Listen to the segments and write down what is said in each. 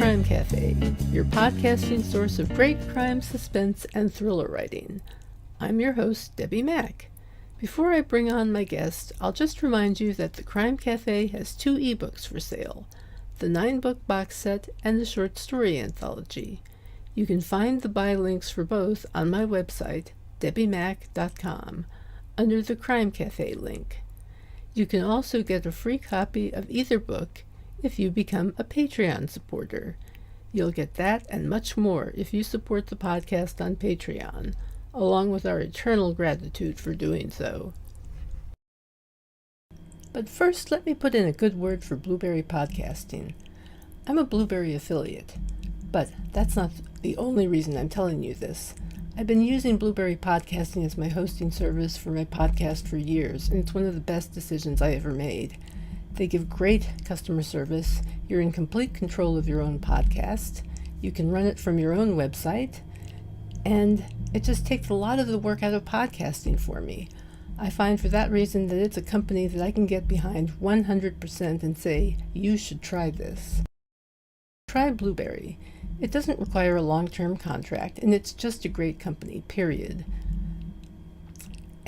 Crime Cafe, your podcasting source of great crime, suspense, and thriller writing. I'm your host, Debbi Mack. Before I bring on my guest, I'll just remind you that the Crime Cafe has 2 ebooks for sale, the 9-book box set and the short story anthology. You can find the buy links for both on my website, debbimack.com, under the Crime Cafe link. You can also get a free copy of either book if you become a Patreon supporter. You'll get that and much more if you support the podcast on Patreon, along with our eternal gratitude for doing so. But first, let me put in a good word for Blueberry Podcasting. I'm a Blueberry affiliate, but that's not the only reason I'm telling you this. I've been using Blueberry Podcasting as my hosting service for my podcast for years, and it's one of the best decisions I ever made. They give great customer service. You're in complete control of your own podcast. You can run it from your own website, and it just takes a lot of the work out of podcasting for me. I find for that reason that it's a company that I can get behind 100% and say, you should try this. Try Blueberry. It doesn't require a long-term contract, and it's just a great company, period.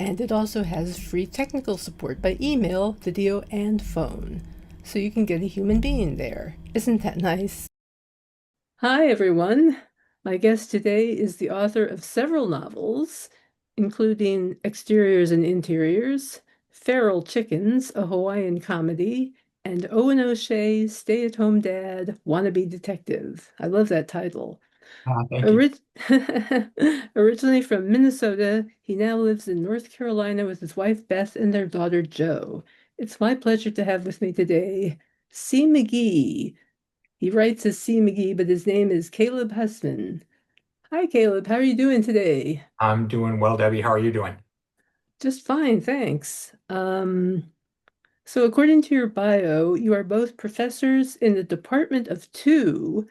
And it also has free technical support by email, video, and phone. So you can get a human being there. Isn't that nice? Hi, everyone. My guest today is the author of several novels, including Exteriors and Interiors, Feral Chickens, a Hawaiian comedy, and Owen O'Shea's Stay-at-Home Dad, Wannabe Detective. I love that title. Thank you. Originally from Minnesota, he now lives in North Carolina with his wife Beth and their daughter Jo. It's my pleasure to have with me today C. McGee. He writes as C. McGee, but his name is Caleb Husmann. Hi, Caleb. How are you doing today? I'm doing well, Debbie. How are you doing? Just fine, thanks. So according to your bio, you are both professors in the Department of Two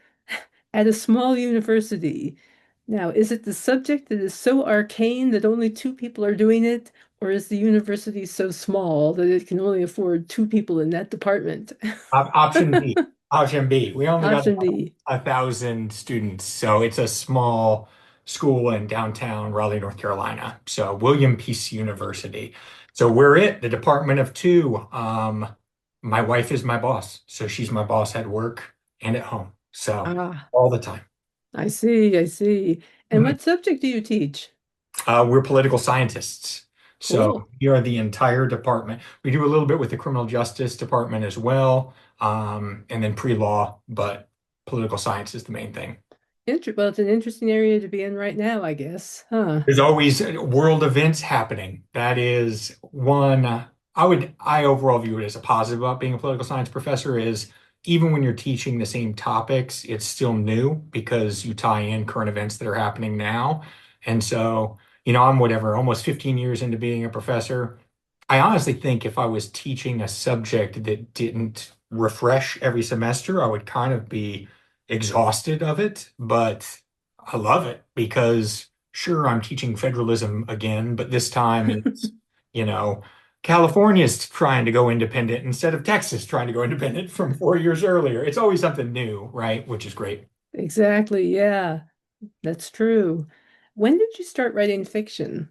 at a small university. Now, is it the subject that is so arcane that only 2 people are doing it, or is the university so small that it can only afford 2 people in that department? Option B. Option B. We only got Option about B. 1,000 students, so it's a small school in downtown Raleigh, North Carolina. So William Peace University. So we're the Department of Two. My wife is my boss, so she's my boss at work and at home. So Ah, all the time. I see, I see. And Mhm. what subject do you teach? We're political scientists. So Cool. we are the entire department. We do a little bit with the criminal justice department as well, and then pre-law, but political science is the main thing. Well, it's an interesting area to be in right now, I guess. Huh. There's always world events happening. That is one, I overall view it as a positive about being a political science professor is even when you're teaching the same topics, it's still new because you tie in current events that are happening now. And so, I'm whatever, almost 15 years into being a professor. I honestly think if I was teaching a subject that didn't refresh every semester, I would kind of be exhausted of it. But I love it because sure, I'm teaching federalism again, but this time it's, you know, California's trying to go independent instead of Texas trying to go independent from 4 years earlier. It's always something new, right? Which is great. Exactly, yeah, that's true. When did you start writing fiction?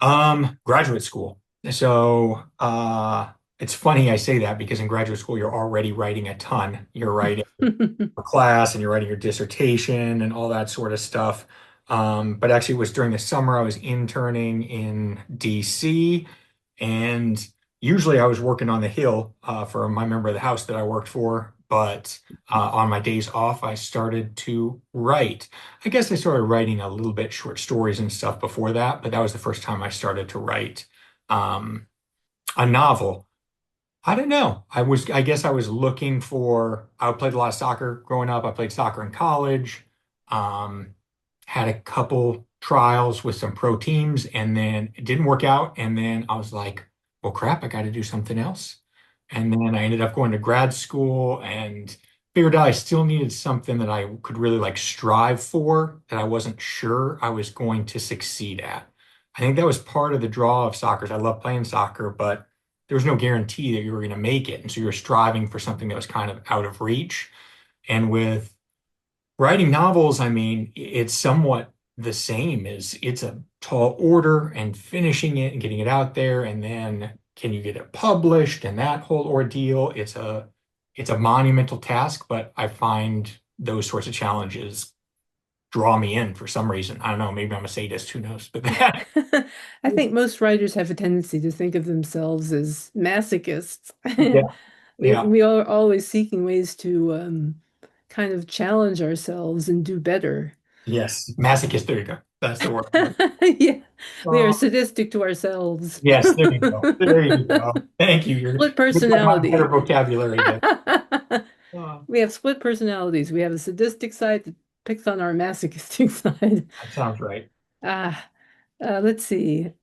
Graduate school. So, it's funny I say that because in graduate school you're already writing a ton. You're writing a class and you're writing your dissertation and all that sort of stuff. But actually, it was during the summer I was interning in DC, and usually I was working on the Hill for my member of the house that I worked for. But on my days off, I started to write. I guess I started writing a little bit short stories and stuff before that, but that was the first time I started to write um, a novel. I don't know. I guess I was looking for, I played a lot of soccer growing up. I played soccer in college, um, had a couple trials with some pro teams, and then it didn't work out. And then I was like, well, crap, I got to do something else. And then I ended up going to grad school and figured out I still needed something that I could really like strive for that I wasn't sure I was going to succeed at. I think that was part of the draw of soccer. Is I love playing soccer, but there was no guarantee that you were going to make it. And so you were striving for something that was kind of out of reach. And with writing novels, I mean, it's somewhat the same as it's a tall order and finishing it and getting it out there, and then can you get it published and that whole ordeal. It's a monumental task, but I find those sorts of challenges draw me in for some reason. I don't know, maybe I'm a sadist, who knows? But that I think most writers have a tendency to think of themselves as masochists. yeah, yeah. We are always seeking ways to kind of challenge ourselves and do better. Yes, masochist, there you go. That's the word. Yeah, we are Oh, sadistic to ourselves. yes, there you go. There you go. Thank you. Split You've got my better personality. vocabulary than We have split personalities. We have a sadistic side that picks on our masochistic side. that sounds right. Ah, let's see.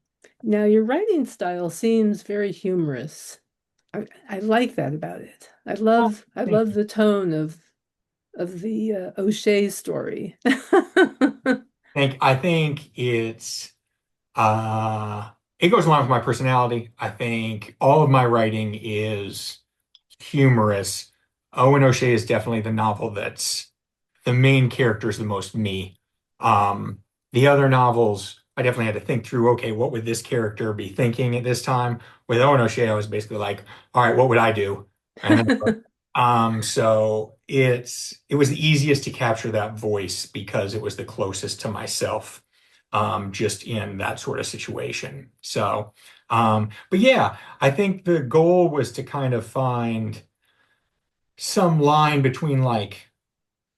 Now, your writing style seems very humorous. I like that about it. Oh, I thank love you. the tone of the O'Shea story. I think it goes along with my personality. I think all of my writing is humorous. Owen O'Shea is definitely the novel that's the main character is the most me. Um, the other novels, I definitely had to think through, okay, what would this character be thinking at this time? With Owen O'Shea, I was basically like, all right, what would I do? And then so it was the easiest to capture that voice because it was the closest to myself, just in that sort of situation. So, but yeah, I think the goal was to kind of find some line between like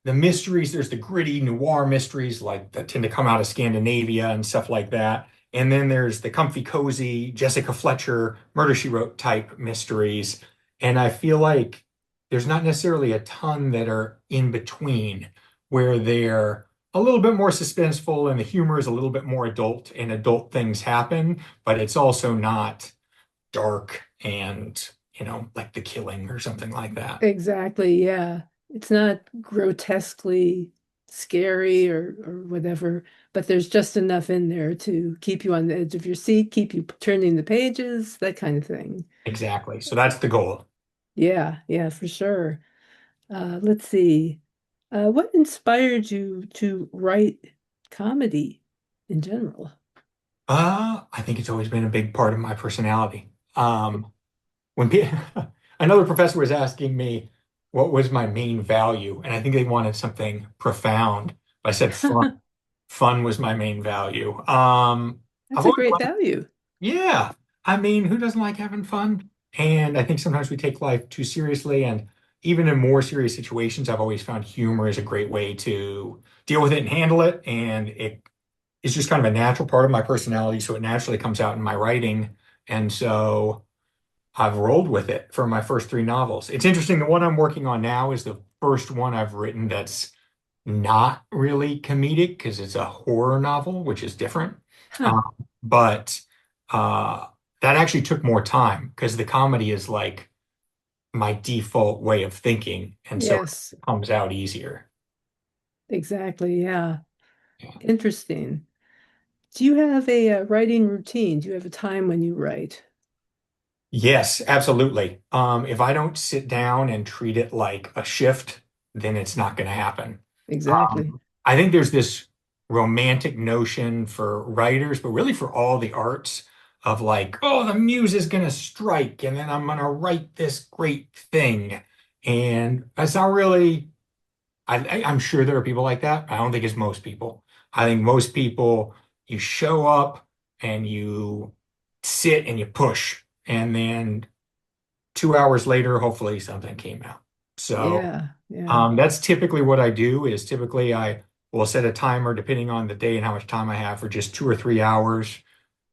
the mysteries. There's the gritty noir mysteries like that tend to come out of Scandinavia and stuff like that. And then there's the comfy cozy Jessica Fletcher Murder She Wrote type mysteries. And I feel like there's not necessarily a ton that are in between where they're a little bit more suspenseful and the humor is a little bit more adult and adult things happen, but it's also not dark and, like The Killing or something like that. Exactly, yeah. It's not grotesquely scary or whatever, but there's just enough in there to keep you on the edge of your seat, keep you turning the pages, that kind of thing. Exactly. So that's the goal. Yeah, yeah, for sure. Let's see. What inspired you to write comedy in general? I think it's always been a big part of my personality. When pe another professor was asking me what was my main value, and I think they wanted something profound. I said fun. Fun was my main value. That's I've a always great liked, value. yeah. I mean, who doesn't like having fun? And I think sometimes we take life too seriously, and even in more serious situations, I've always found humor is a great way to deal with it and handle it. And it's just kind of a natural part of my personality, so it naturally comes out in my writing. And so I've rolled with it for my first three novels. It's interesting. The one I'm working on now is the first one I've written that's not really comedic because it's a horror novel, which is different. Huh. Um, but uh, that actually took more time because the comedy is like my default way of thinking, and so it Yes, comes out easier. exactly. Yeah. Yeah. Interesting. Do you have a writing routine? Do you have a time when you write? Yes, absolutely. If I don't sit down and treat it like a shift, then it's not going to happen. Exactly. I think there's this romantic notion for writers, but really for all the arts of like, oh, the muse is going to strike and then I'm going to write this great thing. And that's not really, I'm sure there are people like that. I don't think it's most people. I think most people, you show up and you sit and you push. And then 2 hours later, hopefully something came out. So Yeah. Yeah. that's typically what I do is typically I will set a timer depending on the day and how much time I have for just 2 or 3 hours.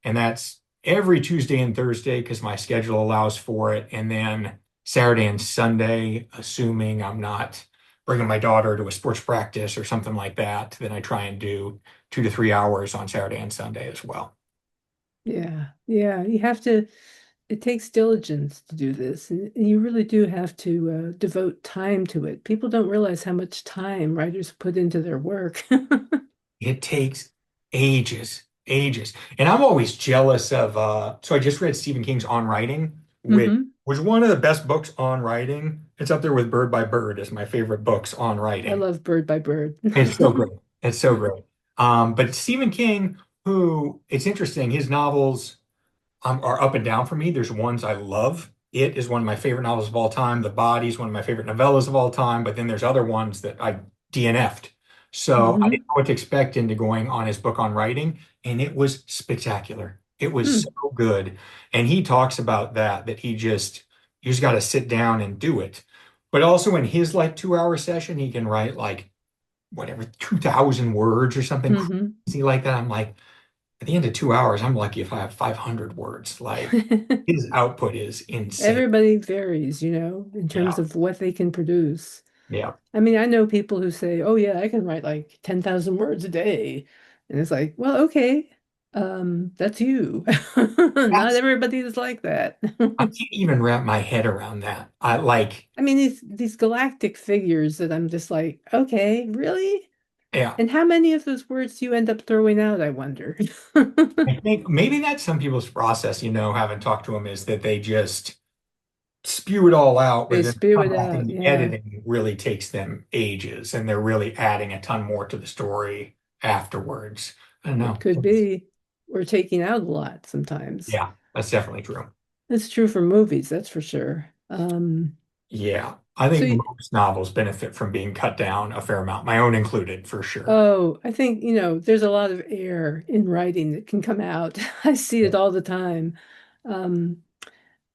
And that's every Tuesday and Thursday because my schedule allows for it. And then Saturday and Sunday, assuming I'm not bringing my daughter to a sports practice or something like that, then I try and do 2 to 3 hours on Saturday and Sunday as well. Yeah. Yeah. You have to, it takes diligence to do this, and you really do have to devote time to it. People don't realize how much time writers put into their work. It takes ages, ages. And I'm always jealous of so I just read Stephen King's On Writing, which Hmm. was one of the best books on writing. It's up there with Bird by Bird as my favorite books on I writing. love Bird by Bird. It's so great. It's so great. But Stephen King, who it's interesting, his novels are up and down for me. There's ones I love. It is one of my favorite novels of all time. The Body is one of my favorite novellas of all time. But then there's other ones that I DNF'd. So I didn't Hmm. know what to expect into going on his book on writing, and it was spectacular. It was Hmm. so good. And he talks about that you just got to sit down and do it. But also in his like 2 hour session, he can write like whatever, 2,000 words or something Hmm. crazy like that. I'm like, at the end of 2 hours, I'm lucky if I have 500 words. Like his output is insane. Everybody varies, in terms Yeah. of what they can produce. Yeah. I mean, I know people who say, "Oh yeah, I can write like 10,000 words a day." And it's like, "Well, okay. That's you." Not That's, everybody is like that. I can't even wrap my head around that. I like, I mean, these galactic figures that I'm just like, "Okay, really?" yeah, And how many of those words do you end up throwing out, I wonder? I think maybe that's some people's process, having talked to them is that they just spew it all out, but They then spew come it back and out. the Yeah, editing really takes them ages and they're really adding a ton more to the story afterwards. I don't it know. could be. We're taking out a lot sometimes. Yeah, that's definitely true. It's true for movies, that's for sure. Yeah, I So think most novels benefit from being cut down a fair amount, my own included, for sure. Oh, I think, there's a lot of air in writing that can come out. I see Yeah. it all the time. Um,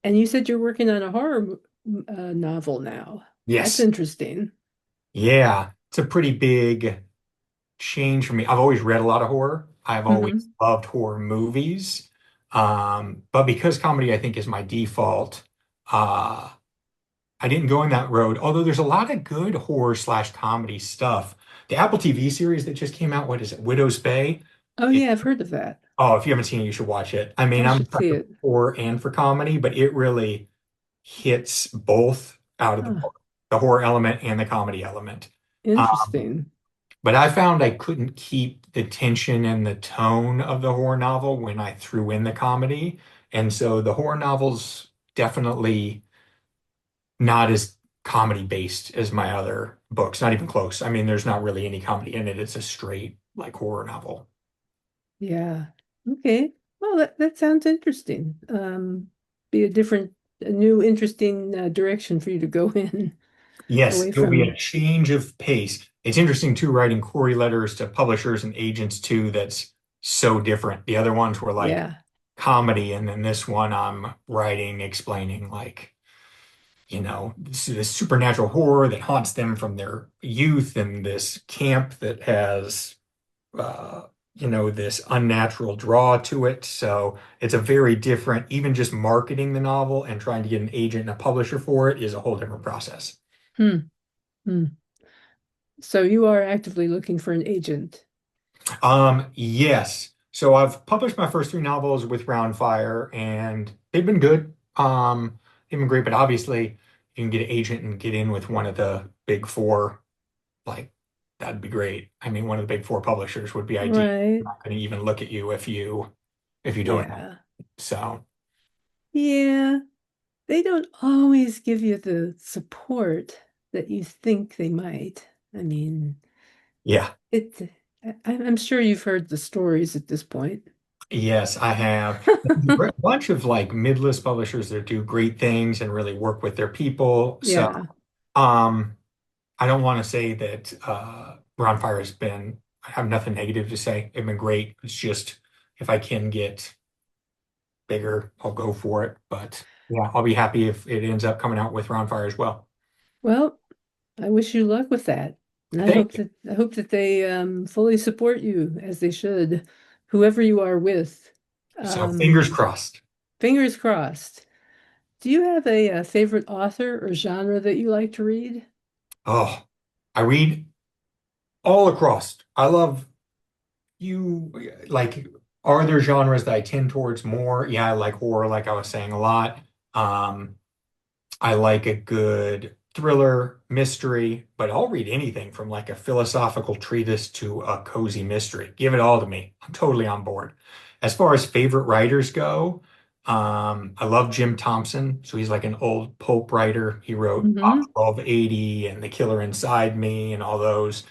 and you said you're working on a horror novel now. That's Yes. interesting. Yeah, it's a pretty big change for me. I've always read a lot of horror. I've always Hmm. loved horror movies. But because comedy, I think, is my default, uh, I didn't go in that road. Although there's a lot of good horror slash comedy stuff. The Apple TV series that just came out, what is it? Widow's Bay. Oh, It, yeah, I've heard of that. oh, if you haven't seen it, you should watch it. I mean, I I'm a should see sucker it. for horror and for comedy, but it really hits both out of the Huh, park, the horror element and the comedy element. Um, interesting. but I found I couldn't keep the tension and the tone of the horror novel when I threw in the comedy. And so the horror novel's definitely not as comedy based as my other books, not even close. I mean, there's not really any comedy in it. It's a straight like horror novel. Yeah. Okay. Well, that sounds interesting. Be a new, interesting direction for you to go in Yes, away it'll be a from, change of pace. It's interesting too, writing query letters to publishers and agents too. That's so different. The other ones were like yeah. comedy, and then this one I'm writing, explaining like, this supernatural horror that haunts them from their youth, and this camp that has, uh, this unnatural draw to it. So it's a very different, even just marketing the novel and trying to get an agent and a publisher for it is a whole different process. Hmm. Hmm. So you are actively looking for an agent. Yes. So I've published my first three novels with Round Fire, and they've been good. They've been great, but obviously, if you can get an agent and get in with one of the big four, like that'd be great. I mean, one of the big four publishers would be ideal. Right. They're not going to even look at you if you don't have. Yeah. So Yeah. They don't always give you the support that you think they might. I mean, yeah, I'm sure you've heard the stories at this point. yes, I have. There's a bunch of like midlist publishers that do great things and really work with their people. So Yeah. um I don't want to say that Ron Fire I have nothing negative to say. They've been great. It's just if I can get bigger, I'll go for it. But yeah, I'll be happy if it ends up coming out with Ron Fire as well. Well, I wish you luck with that. And Thank you. I hope that they fully support you as they should, whoever you are with. So fingers Um, crossed. Fingers crossed. Do you have a favorite author or genre that you like to read? Oh, I read all across. I love you like are there genres that I tend towards more? Yeah, I like horror, like I was saying a lot. Um, I like a good thriller, mystery, but I'll read anything from like a philosophical treatise to a cozy mystery. Give it all to me. I'm totally on board. As far as favorite writers go, I love Jim Thompson. So he's like an old pulp writer. He wrote Hmm. 1280 and The Killer Inside Me and all those.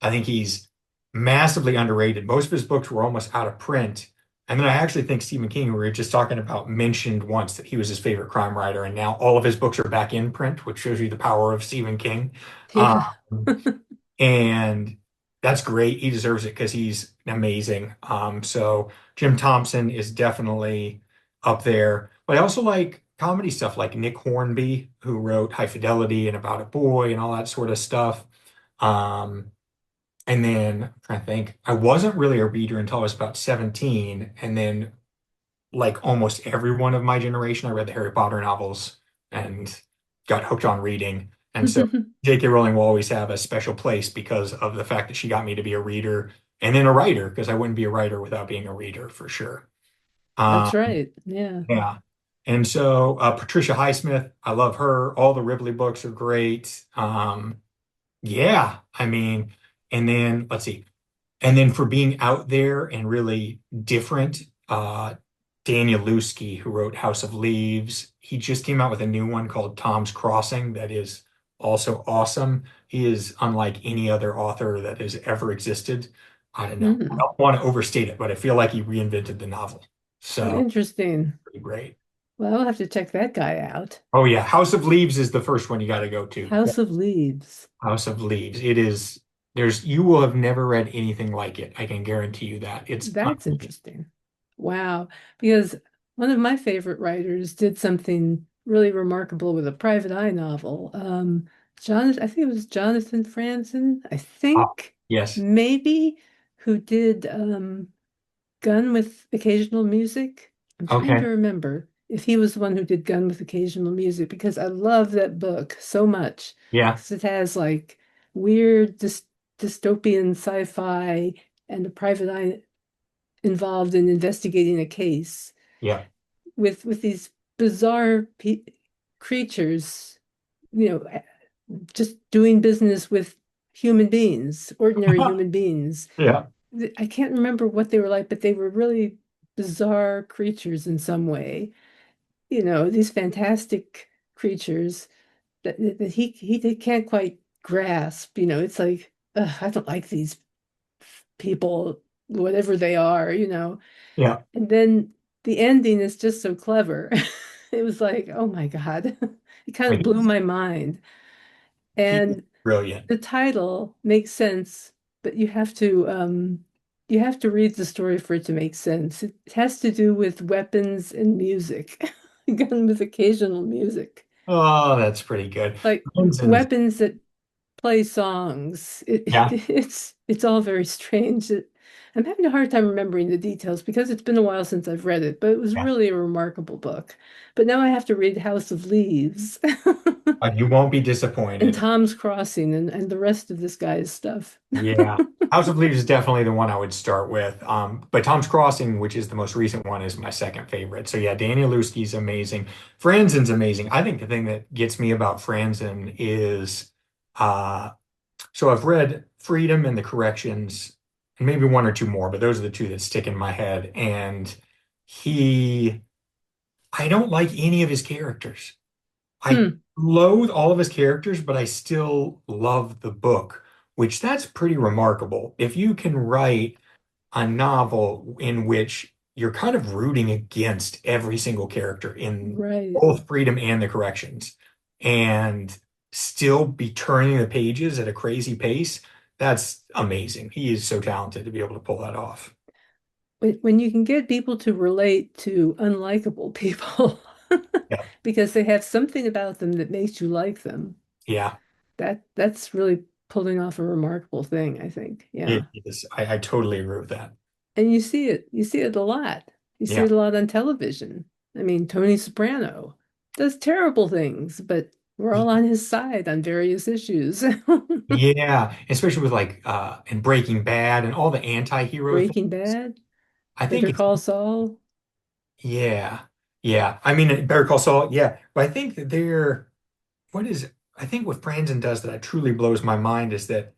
I think he's massively underrated. Most of his books were almost out of print. And then I actually think Stephen King, who we were just talking about, mentioned once that he was his favorite crime writer, and now all of his books are back in print, which shows you the power of Stephen King. Yeah. Um, and that's great. He deserves it because he's amazing. So Jim Thompson is definitely up there. But I also like comedy stuff like Nick Hornby, who wrote High Fidelity and About a Boy and all that sort of stuff. Um, and then I'm trying to think, I wasn't really a reader until I was about 17. And then, like almost everyone of my generation, I read the Harry Potter novels and got hooked on reading. And so J.K. Rowling will always have a special place because of the fact that she got me to be a reader and then a writer, because I wouldn't be a writer without being a reader for sure. That's Um, right. Yeah. yeah. And so Patricia Highsmith, I love her. All the Ripley books are great. Yeah, I mean, and then let's see. And then for being out there and really different, Daniel Lewski, who wrote House of Leaves, he just came out with a new one called Tom's Crossing that is also awesome. He is unlike any other author that has ever existed. I don't know. I Hmm. don't want to overstate it, but I feel like he reinvented the novel. Oh, So interesting. pretty great. Well, I'll have to check that guy out. Oh yeah, House of Leaves is the first one you got to go to. House of Leaves. House of Leaves. It is, you will have never read anything like it. I can guarantee you that. It's That's interesting. Wow. Because one of my favorite writers did something really remarkable with a private eye novel. Jonathan, I think it was Jonathan Franzen, I ah, think yes. maybe, who did Gun with Occasional Music. I'm trying to Okay. remember if he was the one who did Gun with Occasional Music because I love that book so much Yeah. because it has like weird dystopian sci-fi and a private eye involved in investigating a case Yeah. with these bizarre creatures, you know, just doing business with human beings, ordinary human beings. Yeah. I can't remember what they were like, but they were really bizarre creatures in some way. You know, these fantastic creatures that he can't quite grasp. You know, it's like, ugh, I don't like these people, whatever they are, you know. Yeah. And then the ending is just so clever. It was like, oh my God. It kind I of mean, blew my mind. he's And brilliant. the title makes sense, but you have to read the story for it to make sense. It has to do with weapons and music. Gun with occasional music. Oh, that's pretty good. Like Vincent's, weapons that play songs. yeah. It's all very strange. I'm having a hard time remembering the details because it's been a while since I've read it, but it was Yeah. really a remarkable book. But now I have to read House of Leaves You won't be and disappointed. Tom's Crossing and the rest of this guy's stuff. Yeah. House of Leaves is definitely the one I would start with. But Tom's Crossing, which is the most recent one, is my second favorite. So yeah, Daniel Lewski's amazing. Franzen's amazing. I think the thing that gets me about Franzen is uh so I've read Freedom and the Corrections, and maybe one or two more, but those are the two that stick in my head. And he, I don't like any of his characters. I Hmm, loathe all of his characters, but I still love the book, which that's pretty remarkable. If you can write a novel in which you're kind of rooting against every single character in right. both Freedom and the Corrections, and still be turning the pages at a crazy pace, that's amazing. He is so talented to be able to pull that off. When you can get people to relate to unlikable people Yeah. because they have something about them that makes you like them, Yeah, that's really pulling off a remarkable thing, I think. it Yeah. is. I totally agree with that. And you see it a lot. You see Yeah. it a lot on television. I mean, Tony Soprano does terrible things, but we're all on his side on various issues. Yeah, especially with like in Breaking Bad and all the anti-hero Breaking things. Bad, I think Better it's, Call Saul. yeah. Yeah. I mean Better Call Saul, yeah. But I think that what is it? I think what Brandon does that truly blows my mind is that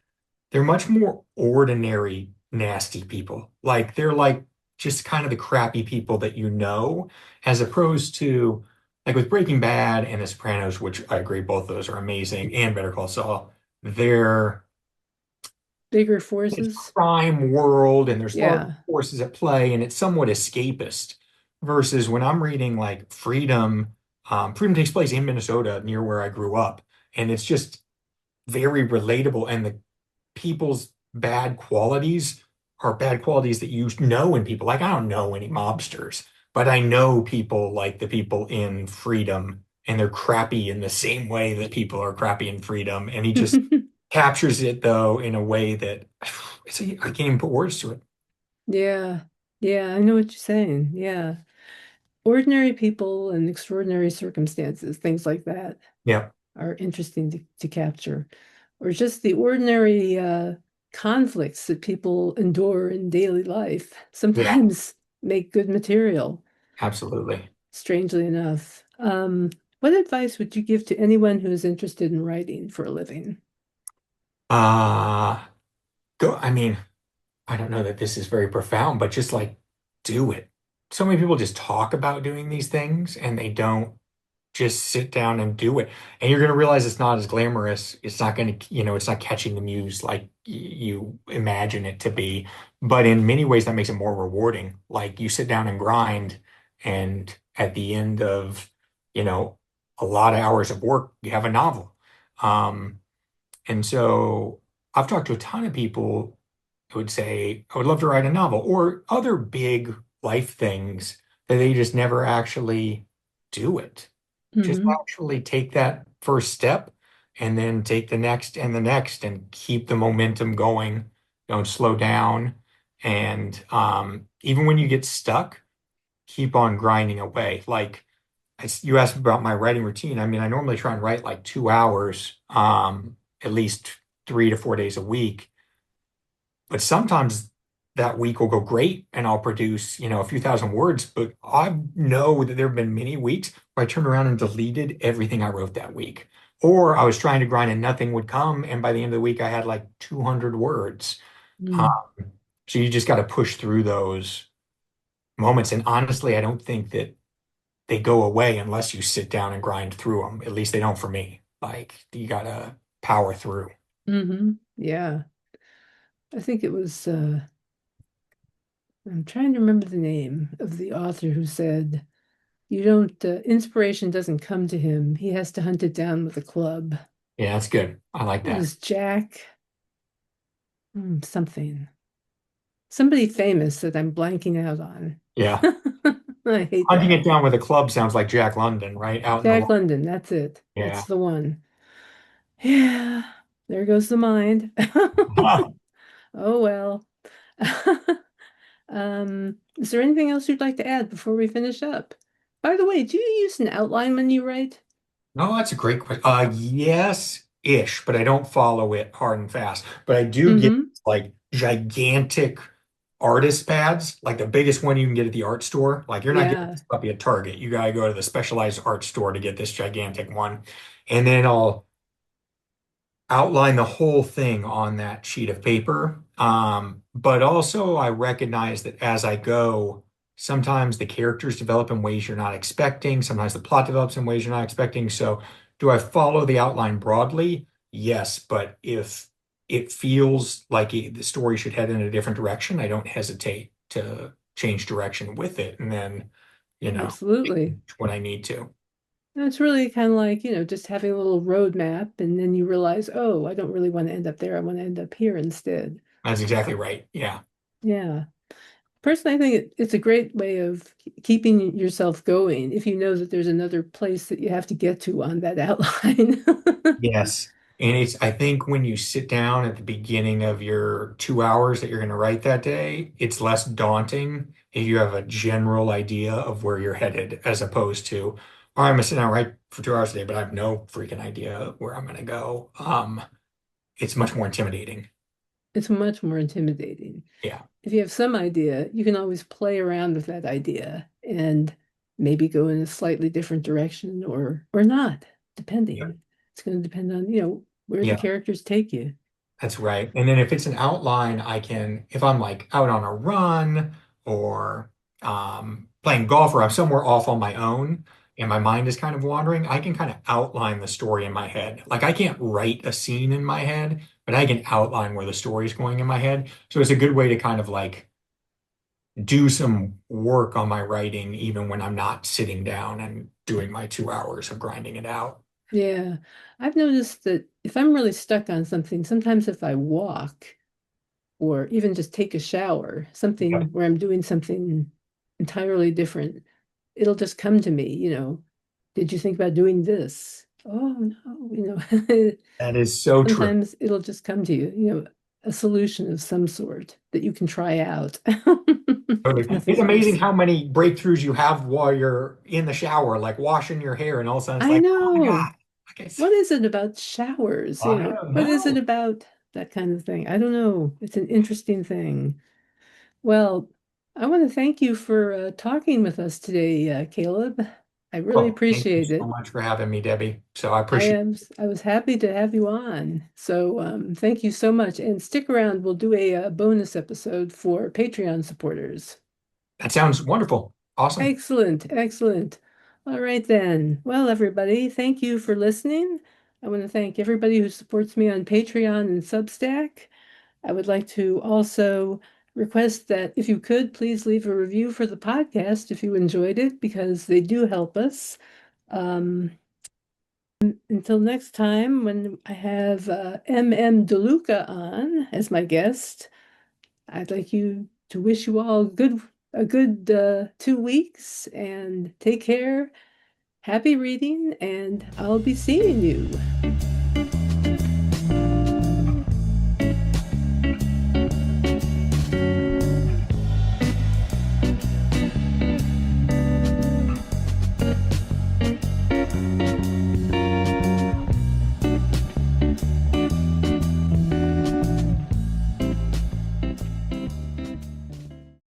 they're much more ordinary, nasty people. Like they're like just kind of the crappy people that you know, as opposed to like with Breaking Bad and The Sopranos, which I agree both of those are amazing, and Better Call Saul, they're Bigger it's forces. crime world and there's large Yeah. forces at play and it's somewhat escapist versus when I'm reading like Freedom, Freedom takes place in Minnesota near where I grew up and it's just very relatable and the people's bad qualities are bad qualities that you know in people. Like I don't know any mobsters, but I know people like the people in Freedom and they're crappy in the same way that people are crappy in Freedom. And he just captures it though in a way that I can't even put words to it. Yeah. Yeah, I know what you're saying. Yeah. Ordinary people and extraordinary circumstances, things like that Yeah. are interesting to capture. Or just the ordinary conflicts that people endure in daily life Yeah, sometimes make good material, absolutely. strangely enough. What advice would you give to anyone who is interested in writing for a living? Uh I mean, I don't know that this is very profound, but just like do it. So many people just talk about doing these things and they don't just sit down and do it. And you're going to realize it's not as glamorous. It's not going to, it's not catching the muse like you imagine it to be. But in many ways, that makes it more rewarding. Like you sit down and grind, and at the end of, you know, a lot of hours of work, you have a novel. Um, and so I've talked to a ton of people who would say, I would love to write a novel or other big life things that they just never actually do it. Just Hmm. actually take that first step and then take the next and keep the momentum going. Don't slow down. And even when you get stuck, keep on grinding away. Like you asked about my writing routine. I mean, I normally try and write like 2 hours, at least 3 to 4 days a week. But sometimes that week will go great and I'll produce, a few thousand words. But I know that there have been many weeks where I turned around and deleted everything I wrote that week. Or I was trying to grind and nothing would come. And by the end of the week, I had like 200 words. Um, so you just got to push through those moments. And honestly, I don't think that they go away unless you sit down and grind through them. At least they don't for me. Like you got to power through. Yeah. I think it was, I'm trying to remember the name of the author who said, you don't, inspiration doesn't come to him. He has to hunt it down with a club. Yeah, that's good. I like It that. was Jack, something. Somebody famous that I'm blanking out on. Yeah. I hate Hunting that. it down with a club sounds like Jack London, right? Out in the Jack wild. London, that's it. That's Yeah. the one. Yeah, there goes the mind. Oh well. Is there anything else you'd like to add before we finish up? By the way, do you use an outline when you write? No, that's a great question. Yes-ish, but I don't follow it hard and fast. But I do get Mm-hmm. like gigantic artist pads, like the biggest one you can get at the art store. Like you're not getting Yeah. this puppy at Target. You gotta go to the specialized art store to get this gigantic one. And then I'll outline the whole thing on that sheet of paper. But also, I recognize that as I go, sometimes the characters develop in ways you're not expecting. Sometimes the plot develops in ways you're not expecting. So, do I follow the outline broadly? Yes. But if it feels like the story should head in a different direction, I don't hesitate to change direction with it. And then, Absolutely. when I need to. And it's really kind of like, just having a little roadmap, and then you realize, oh, I don't really want to end up there. I want to end up here instead. That's exactly right. Yeah. Yeah. Personally, I think it's a great way of keeping yourself going if you know that there's another place that you have to get to on that outline. Yes. And I think when you sit down at the beginning of your 2 hours that you're going to write that day, it's less daunting if you have a general idea of where you're headed, as opposed to, all right, I'm going to sit down and write for 2 hours a day, but I have no freaking idea where I'm going to go. It's much more intimidating. It's much more intimidating. Yeah. If you have some idea, you can always play around with that idea and maybe go in a slightly different direction or not, Yeah. depending. It's going to depend on, where the Yeah. characters take you. That's right. And then if it's an outline, I can, if I'm like out on a run or playing golf, or I'm somewhere off on my own and my mind is kind of wandering, I can kind of outline the story in my head. Like I can't write a scene in my head, but I can outline where the story is going in my head. So it's a good way to kind of like do some work on my writing even when I'm not sitting down and doing my 2 hours of grinding it out. Yeah. I've noticed that if I'm really stuck on something, sometimes if I walk or even just take a shower, something Yeah. where I'm doing something entirely different, it'll just come to me, did you think about doing this? Oh no, That is so true. sometimes it'll just come to you, a solution of some sort that you can try out, if Totally. nothing It's amazing else. how many breakthroughs you have while you're in the shower, like washing your hair, and all of a sudden it's I like, oh my know. God. Like What is it about showers? I don't What is it know. about that kind of thing? I don't know. It's an interesting thing. Well, I want to thank you for talking with us today, Caleb. I really Well, thank you appreciate so it. much for having me, Debbie. So I appreciate I was happy to have you on. So thank you so much. And stick around. We'll do a bonus episode for Patreon supporters. that. Sounds wonderful. Awesome. Excellent, excellent. All right then. Well, everybody, thank you for listening. I want to thank everybody who supports me on Patreon and Substack. I would like to also request that if you could, please leave a review for the podcast if you enjoyed it, because they do help us. Um, until next time, when I have M.M. DeLuca on as my guest, I'd like you to wish you all a good 2 weeks and take care. Happy reading, and I'll be seeing you.